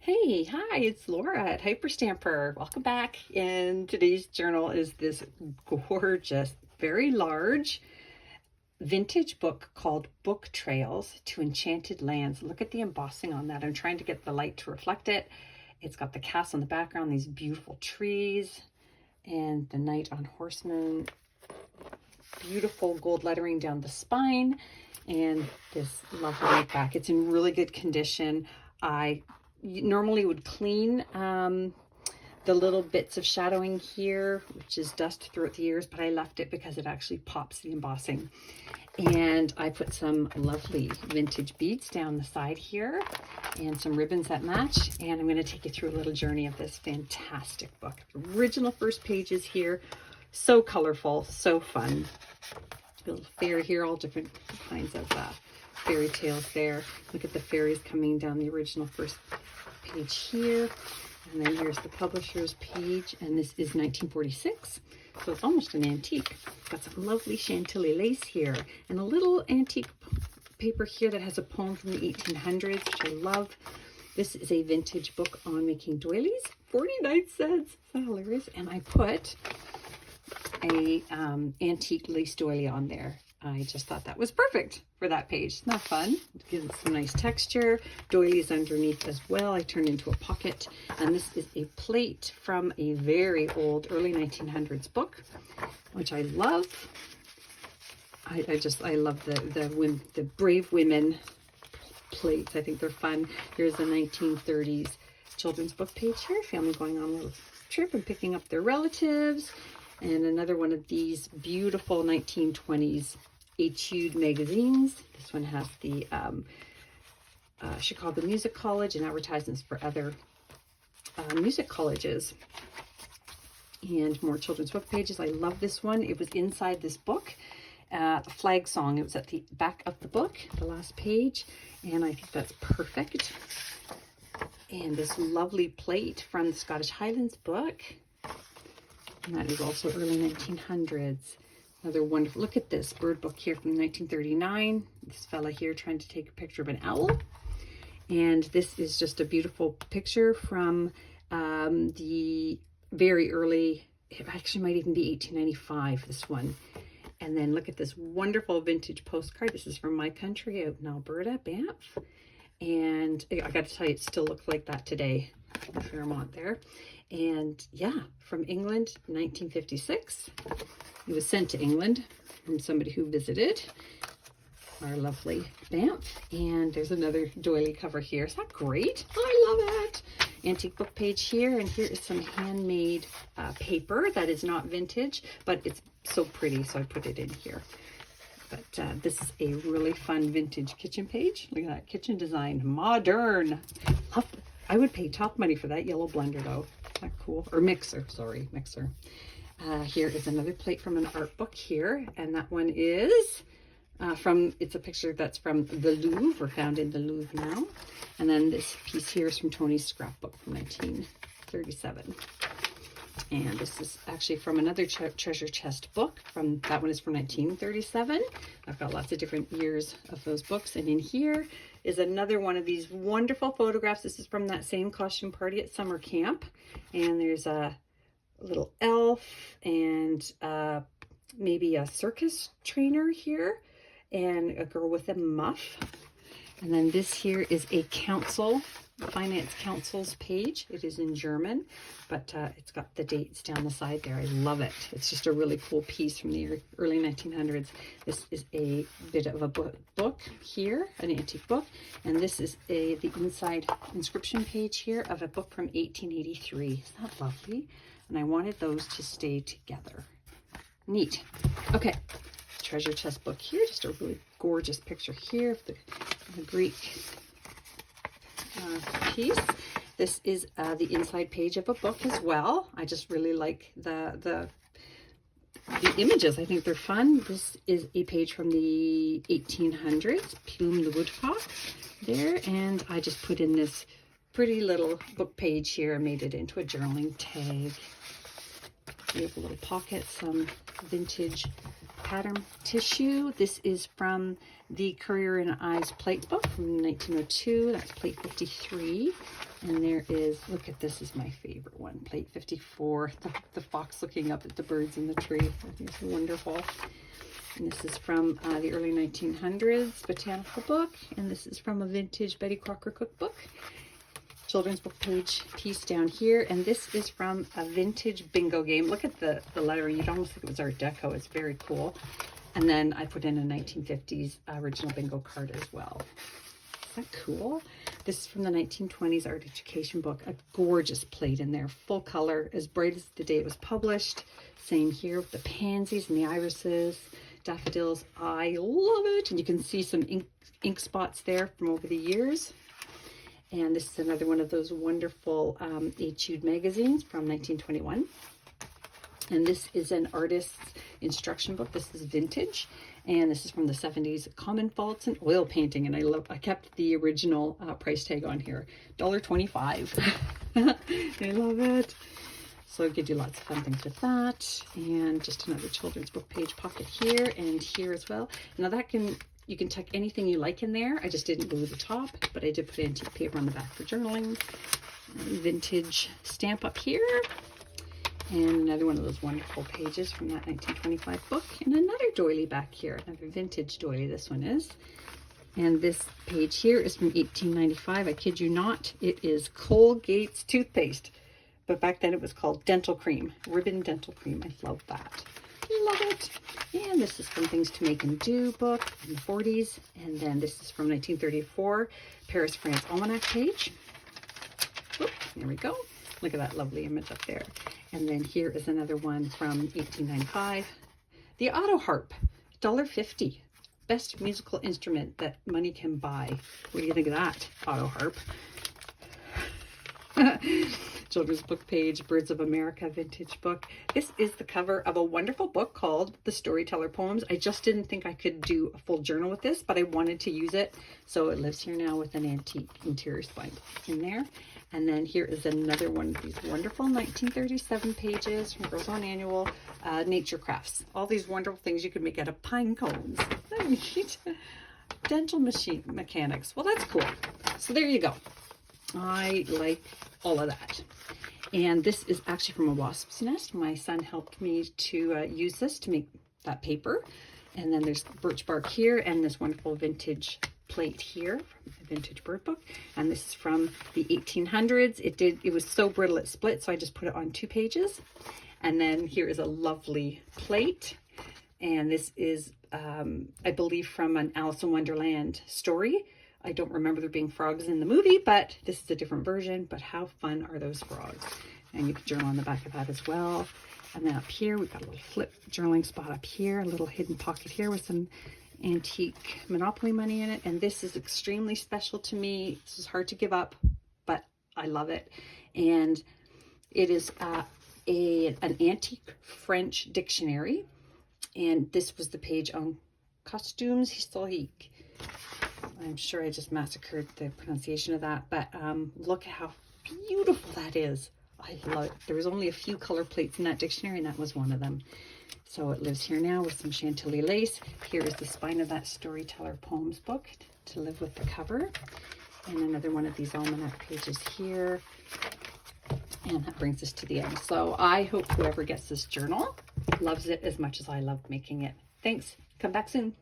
Hey, hi, it's Laura at Hyperstamper. Welcome back. And today's journal is this gorgeous, very large vintage book called Book Trails to Enchanted Lands. Look at the embossing on that. I'm trying to get the light to reflect it. It's got the castle in the background, these beautiful trees, and the knight on horseman. Beautiful gold lettering down the spine, and this lovely back. It's in really good condition. I normally would clean the little bits of shadowing here, which is dust throughout the years, but I left it because it actually pops the embossing. And I put some lovely vintage beads down the side here and some ribbons that match. And I'm going to take you through a little journey of this fantastic book. Original first pages here. So colorful, so fun. A little fairy here, all different kinds of fairy tales there. Look at the fairies coming down the original first page here. And then here's the publisher's page, and this is 1946, so it's almost an antique. Got some lovely Chantilly lace here, and a little antique paper here that has a poem from the 1800s, which I love. This is a vintage book on making doilies, 49 cents. That's hilarious. And I put a antique lace doily on there. I just thought that was perfect for that page. Isn't that fun? It gives it some nice texture. Doilies underneath as well. I turned into a pocket. And this is a plate from a very old early 1900s book, which I love. I love the brave women plates. I think they're fun. Here's a 1930s children's book page here. Family going on a little trip and picking up their relatives. And another one of these beautiful 1920s Etude magazines. This one has the Chicago Music College and advertisements for other music colleges. And more children's book pages. I love this one. It was inside this book. Flag song. It was at the back of the book, the last page. And I think that's perfect. And this lovely plate from the Scottish Highlands book. And that is also early 1900s. Another wonderful, look at this bird book here from 1939. This fella here trying to take a picture of an owl. And this is just a beautiful picture from the very early, it actually might even be 1895, this one. And then look at this wonderful vintage postcard. This is from my country out in Alberta, Banff. And I got to tell you, it still looks like that today, in Fairmont there. And yeah, from England, 1956. It was sent to England from somebody who visited our lovely Banff. And there's another doily cover here. Is that great? I love it. Antique book page here. And here is some handmade paper that is not vintage, but it's so pretty, so I put it in here. But this is a really fun vintage kitchen page. Look at that kitchen design. Modern. Love it. I would pay top money for that yellow blender though. Isn't that cool? Or mixer, sorry, mixer. Here is another plate from an art book here. And that one is it's a picture that's from the Louvre, or found in the Louvre now. And then this piece here is from Tony's scrapbook from 1937. And this is actually from another treasure chest book. That one is from 1937. I've got lots of different years of those books. And in here is another one of these wonderful photographs. This is from that same costume party at summer camp. And there's a little elf and maybe a circus trainer here and a girl with a muff. And then this here is a finance council's page. It is in German, but it's got the dates down the side there. I love it. It's just a really cool piece from the early 1900s. This is a bit of a book here, an antique book, and this is the inside inscription page here of a book from 1883. Isn't that lovely? And I wanted those to stay together. Neat. Okay, treasure chest book here. Just a really gorgeous picture here of the Greek piece. This is the inside page of a book as well. I just really like the images. I think they're fun. This is a page from the 1800s, Plume the Woodcock there, and I just put in this pretty little book page here and made it into a journaling tag. We have a little pocket, some vintage pattern tissue. This is from the Currier and Ives plate book from 1902. That's plate 53. And there is, look at this, is my favorite one, plate 54. The fox looking up at the birds in the tree. I think it's wonderful. And this is from the early 1900s botanical book. And this is from a vintage Betty Crocker cookbook. Children's book page piece down here. And this is from a vintage bingo game. Look at the lettering. You'd almost think it was Art Deco. It's very cool. And then I put in a 1950s original bingo card as well. Isn't that cool? This is from the 1920s art education book. A gorgeous plate in there, full color, as bright as the day it was published. Same here with the pansies and the irises, daffodils. I love it. And you can see some ink spots there from over the years. And this is another one of those wonderful Etude magazines from 1921. And this is an artist's instruction book. This is vintage. And this is from the 70s, Common Faults in Oil Painting. And I kept the original price tag on here, $1.25. I love it. So it gives you lots of fun things with that. And just another children's book page pocket here and here as well. Now that you can tuck anything you like in there. I just didn't glue the top, but I did put antique paper on the back for journaling. Vintage stamp up here. And another one of those wonderful pages from that 1925 book. And another doily back here, another vintage doily this one is. And this page here is from 1895. I kid you not, it is Colgate's toothpaste. But back then it was called Dental Cream, Ribbon Dental Cream. I love that. Love it. And this is from Things to Make and Do book in the 40s. And then this is from 1934, Paris, France Almanac page. Oop, there we go. Look at that lovely image up there. And then here is another one from 1895. The Auto Harp, $1.50. Best musical instrument that money can buy. What do you think of that, Auto Harp? Children's book page, Birds of America vintage book. This is the cover of a wonderful book called The Storyteller Poems. I just didn't think I could do a full journal with this, but I wanted to use it. So it lives here now with an antique interior spine in there. And then here is another one of these wonderful 1937 pages from Girls on Annual, Nature Crafts. All these wonderful things you can make out of pine cones. Neat. Dental machine mechanics. Well, that's cool. So there you go. I like all of that. And this is actually from a wasp's nest. My son helped me to use this to make that paper. And then there's birch bark here and this wonderful vintage plate here from a vintage bird book. And this is from the 1800s. It was so brittle it split, so I just put it on 2 pages. And then here is a lovely plate. And this is, I believe, from an Alice in Wonderland story. I don't remember there being frogs in the movie, but this is a different version. But how fun are those frogs? And you can journal on the back of that as well. And then up here, we've got a little flip journaling spot up here, a little hidden pocket here with some antique Monopoly money in it. And this is extremely special to me. This is hard to give up, but I love it. And it is an antique French dictionary. And this was the page on costumes historiques. I'm sure I just massacred the pronunciation of that, but look at how beautiful that is. I love it. There was only a few color plates in that dictionary, and that was one of them. So it lives here now with some Chantilly lace. Here is the spine of that Storyteller Poems book to live with the cover. And another one of these almanac pages here. And that brings us to the end. So I hope whoever gets this journal loves it as much as I loved making it. Thanks. Come back soon.